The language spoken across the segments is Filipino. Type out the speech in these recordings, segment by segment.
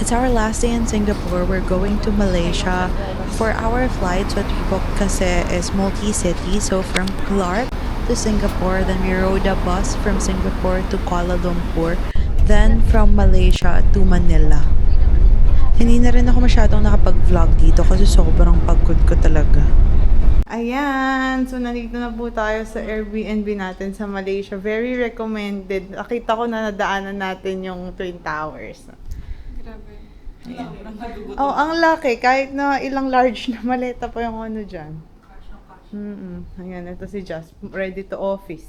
It's our last day in Singapore. We're going to Malaysia. For our flights, what we booked kasi is multi-city. So from Clark to Singapore, then we rode a bus from Singapore to Kuala Lumpur, then from Malaysia to Manila. Hindi na rin ako masyadong nakapag-vlog dito kasi sobrang pagod ko talaga. Ayan! So, nandito na po tayo sa Airbnb natin sa Malaysia. Very recommended. Nakita ko na nadaanan natin yung Twin Towers. Grabe. Oh, ang laki. Kahit na ilang large na maleta pa yung ano dyan. Ayan, ito si Just. Ready to office.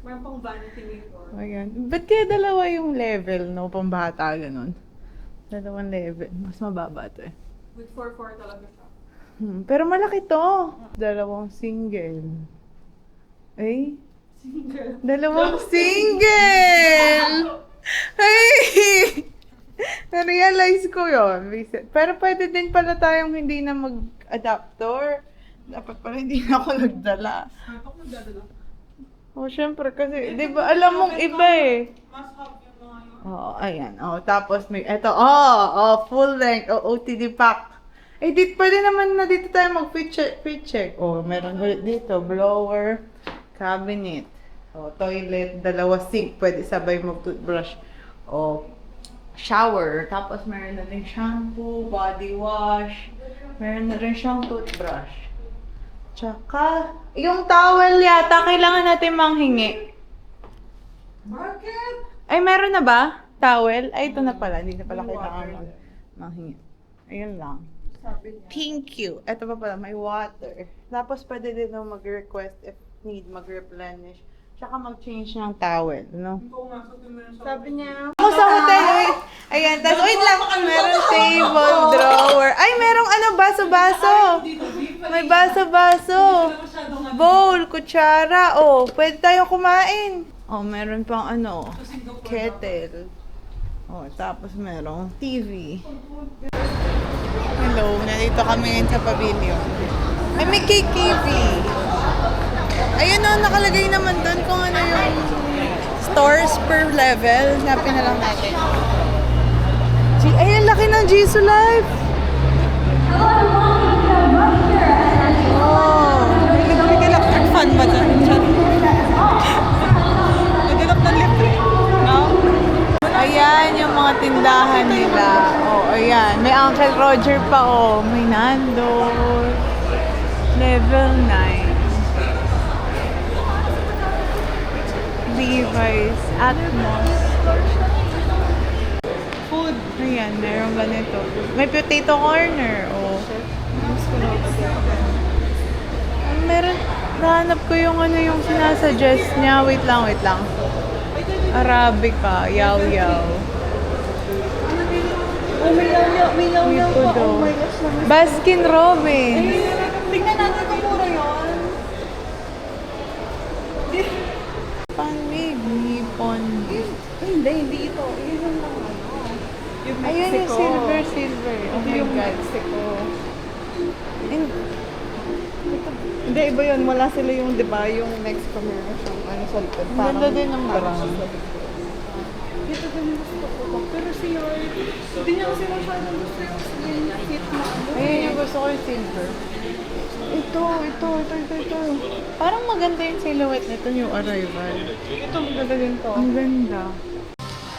Meron pang vanity mirror. Ayan. Ba't kaya dalawa yung level, no? Pambata, ganun. Dalawang level. Mas mababa to eh. With 4-4 talaga siya. Pero malaki to. Dalawang single. Ay? Single. Dalawang single! Ay! Na-realize ko yun. Pero pwede din pala tayong hindi na mag-adaptor. Dapat pala hindi na ako nagdala. Ako magdadala. Oh, syempre kasi, di ba, alam mong iba eh. Mas hub yung mga yun. Oo, ayan. Oh, tapos may, eto, full length, OTD pack. Eh, pwede naman na dito tayo mag-fit check. Oh, meron ulit dito, blower, cabinet. Oh, toilet, dalawa sink, pwede sabay mag-toothbrush. Oh, shower. Tapos meron na rin shampoo, body wash. Meron na rin siyang toothbrush. Tsaka, yung towel yata, kailangan natin manghingi. Bakit? Ay, meron na ba? Towel? Ay, ito na pala. Hindi na pala kailangan manghingi. Ayun lang. Sabi niya. Thank you. Ito pa pala, may water. Tapos pwede din mag-request if need, mag-replenish. Tsaka mag-change ng towel, no? Kung pumasok yung meron sa... Sabi niya, ako sa hotel, wait. Ayan, tapos wait lang, meron table, drawer. Ay, merong ano, baso-baso. May baso-baso. Bowl, kutsara. Oh, pwede tayong kumain. Oh, meron pang ano, kettle. Oh, tapos merong TV. Hello, nandito kami ngayon sa pavilion. Ay, may KKV. Ayun na, nakalagay naman doon kung ano yung stores per level. Hanapin na lang natin. Ay, ang laki ng Jisoo Life! Oh, may electric fan ba dyan? Nagilap ng electric. No? Ayan yung mga tindahan nila. Oh, ayan. May Uncle Roger pa, oh. May Nando's. Level 9. Levi's, Atmos. Food. Ayan, meron ganito. May potato corner, oh. Meron, nahanap ko yung ano yung sinasuggest niya. Wait lang. Arabica, yaw-yaw. Oh, may yaw-yaw. May yaw-yaw pa. Ito Oh my gosh. Baskin Robbins. Tingnan natin kung mura yun. Panmig, Nippon. Hindi ito. Yun yung mga ano. Yung Mexico. Ayun yung silver. Oh my Yung God. Mexico. And, Hindi, iba yun. Wala sila yung, di ba, yung Mexico meron siyang ano sa likod. ang ganda din ng parang brand. Dito din yung gusto ko. Pero si Yori, hindi niya kasi masyadong gusto yung hit na ano. Ayun yung gusto ko yung silver. Ito. Parang maganda yung silhouette nito, yung arrival. Ito, maganda din to. Ang ganda.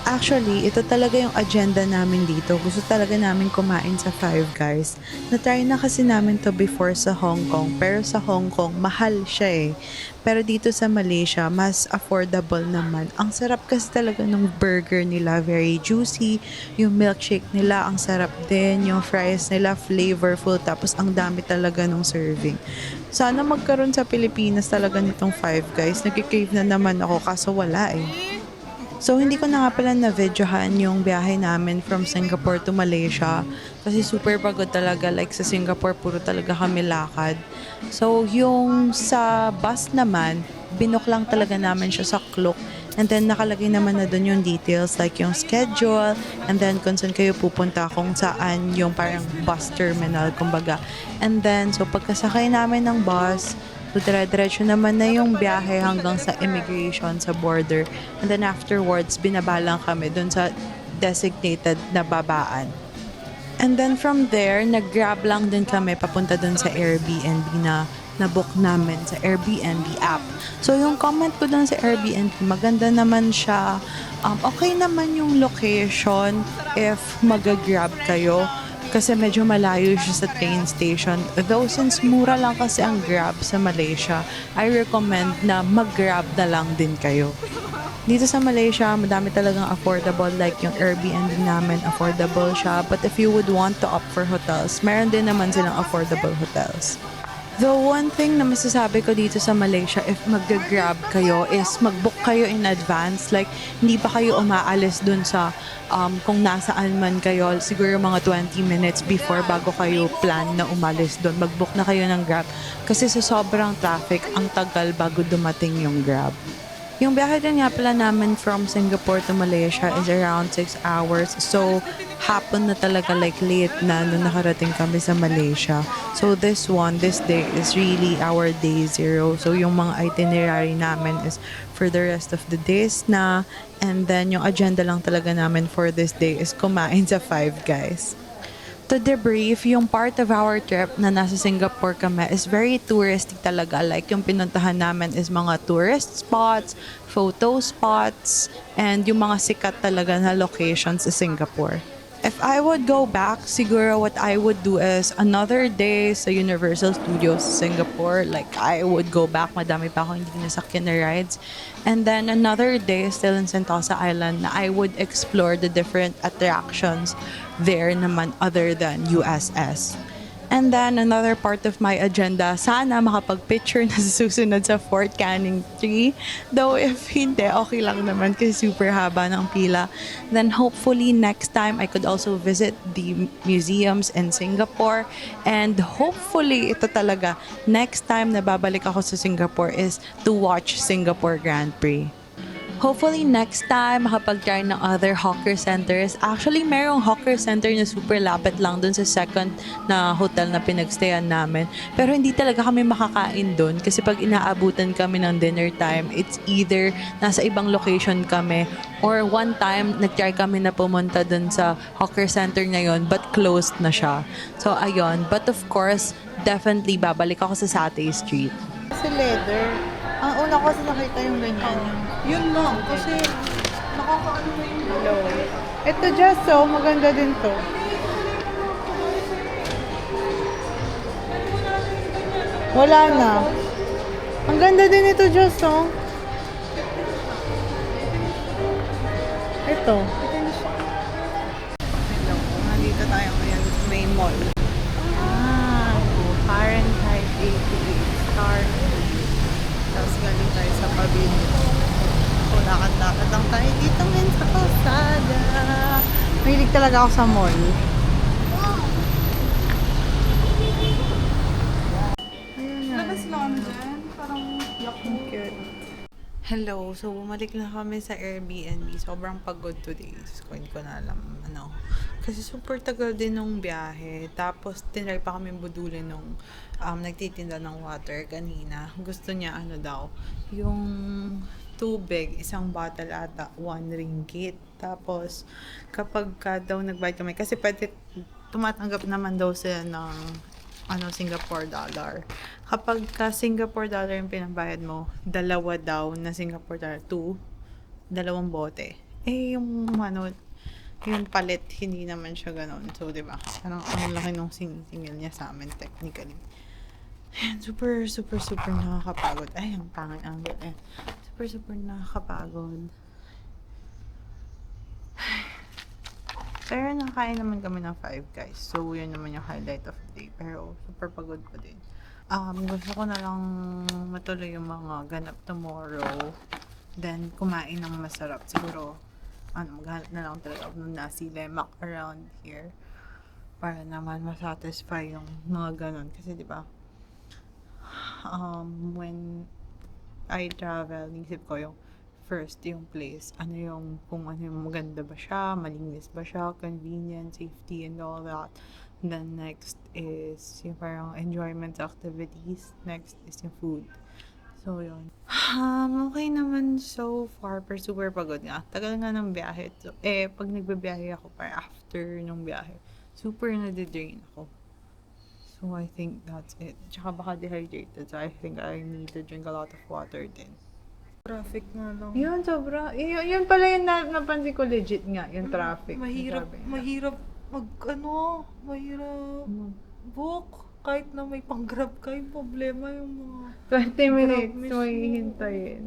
Actually, ito talaga yung agenda namin dito. Gusto talaga namin kumain sa Five Guys. Na-try na kasi namin to before sa Hong Kong. Pero sa Hong Kong, mahal siya eh. Pero dito sa Malaysia, mas affordable naman. Ang sarap kasi talaga ng burger nila. Very juicy. Yung milkshake nila, ang sarap din. Yung fries nila, flavorful. Tapos ang dami talaga ng serving. Sana magkaroon sa Pilipinas talaga nitong Five Guys. Nagkikrave na naman ako kaso wala eh. So, hindi ko na nga pala na-videohan yung biyahe namin from Singapore to Malaysia. Kasi super pagod talaga. Like sa Singapore, puro talaga kami lakad. So, yung sa bus naman, binook lang talaga namin siya sa Klook. And then, nakalagay naman na dun yung details like yung schedule. And then, kung saan kayo pupunta, kung saan yung parang bus terminal, kumbaga. And then, so pagkasakay namin ng bus, so, dire-diretso naman na yung biyahe hanggang sa immigration, sa border. And then afterwards, binabalang kami dun sa designated na babaan. And then from there, nag-grab lang din kami papunta dun sa Airbnb na na-book namin sa Airbnb app. So yung comment ko dun sa Airbnb, maganda naman siya. Okay naman yung location if mag-grab kayo. Kasi medyo malayo siya sa train station. Though since mura lang kasi ang Grab sa Malaysia, I recommend na mag-Grab na lang din kayo. Dito sa Malaysia, madami talagang affordable. Like yung Airbnb namin, affordable siya. But if you would want to opt for hotels, meron din naman silang affordable hotels. The one thing na masasabi ko dito sa Malaysia, if mag-grab kayo, is mag-book kayo in advance. Like, hindi pa kayo umaalis dun sa kung nasaan man kayo, siguro mga 20 minutes before bago kayo plan na umalis dun. Mag-book na kayo ng Grab. Kasi sa sobrang traffic, ang tagal bago dumating yung Grab. Yung biyahe din nga pala namin from Singapore to Malaysia is around 6 hours. So, hapon na talaga, like late na nung nakarating kami sa Malaysia. So, this day is really our day zero. So, yung mga itinerary namin is for the rest of the days na. And then, yung agenda lang talaga namin for this day is kumain sa Five Guys. To debrief, yung part of our trip na nasa Singapore kami is very touristic talaga. Like, yung pinuntahan namin is mga tourist spots, photo spots, and yung mga sikat talaga na locations sa Singapore. If I would go back, siguro what I would do is another day sa Universal Studios Singapore. Like, I would go back. Madami pa akong hindi nasakyan na rides. And then another day still in Sentosa Island na I would explore the different attractions there naman other than USS. And then another part of my agenda, sana makapag-picture na sa susunod sa Fort Canning 3. Though if hindi, okay lang naman kasi super haba ng pila. Then hopefully next time I could also visit the museums in Singapore. And hopefully ito talaga, next time na babalik ako sa Singapore is to watch Singapore Grand Prix. Hopefully next time makapag-try ng other hawker centers. Actually, merong hawker center na super lapit lang dun sa second na hotel na pinagstayan namin. Pero hindi talaga kami makakain dun kasi pag inaabutan kami ng dinner time, it's either nasa ibang location kami or one time nag-try kami na pumunta dun sa hawker center ngayon but closed na siya. So ayun, but of course, definitely babalik ako sa Satay Street. Kasi leather. Ang una ko kasi nakita yung ganyan. Yun lang, kasi nakakaano na yung Hello. Ito just so, maganda din to. Wala na. Ang ganda din ito just so. Ito. Hello. Nandito tayo ngayon sa may mall. Fahrenheit 88 star. Tapos galing tayo sa pavilion. Lakad-lakad lang tayo dito ngayon sa kalsada. Mahilig talaga ako sa mall. Ayun na. labas lang dyan. Parang Cute. Hello. So, bumalik na kami sa Airbnb. Sobrang pagod today. Hindi ko na alam. Kasi super tagal din nung biyahe. Tapos, tinry pa kami budulin nung nagtitinda ng water kanina. Gusto niya daw, yung tubig, isang bottle ata, 1 ringgit. Tapos, kapag daw nagbayad kami, kasi pwede, tumatanggap naman daw sila ng Singapore dollar. Kapag Singapore dollar yung pinabayad mo, dalawa daw na Singapore dollar, 2, dalawang bote. Yung yung palit, hindi naman siya ganun. So, diba? Parang ang laki nung singil niya sa amin, technically. Ayan, super, super, super nakakapagod. Ay, ang pangit ang super, super nakakapagod. Pero nakain naman kami ng Five Guys. So, yun naman yung highlight of the day. Pero, super pagod pa din. Gusto ko na lang matuloy yung mga ganap tomorrow. Then, kumain ng masarap. Siguro, maghanap na lang talaga ako ng nasi lemak around here. Para naman masatisfy yung mga ganon. Kasi, di ba, when I travel, nisip ko yung first, yung place, kung ano yung maganda ba siya, malinis ba siya, convenient, safety, and all that. And then next is yung parang enjoyment activities. Next is yung food. So, yun. Okay naman so far, pero super pagod nga. Tagal nga ng biyahe. So, pag nagbabiyahe ako, para after ng biyahe, super nadidrain ako. So, I think that's it. Tsaka baka dehydrated. So, I think I need to drink a lot of water din. Traffic nga lang. Yun, sobra. Yun pala yung napansin ko legit nga, yung traffic. Mahirap, Sabi nga. mahirap mahirap book. Kahit na may pang-grab ka, yung problema yung mga 20 minutes Grab mo mismo. hihintayin.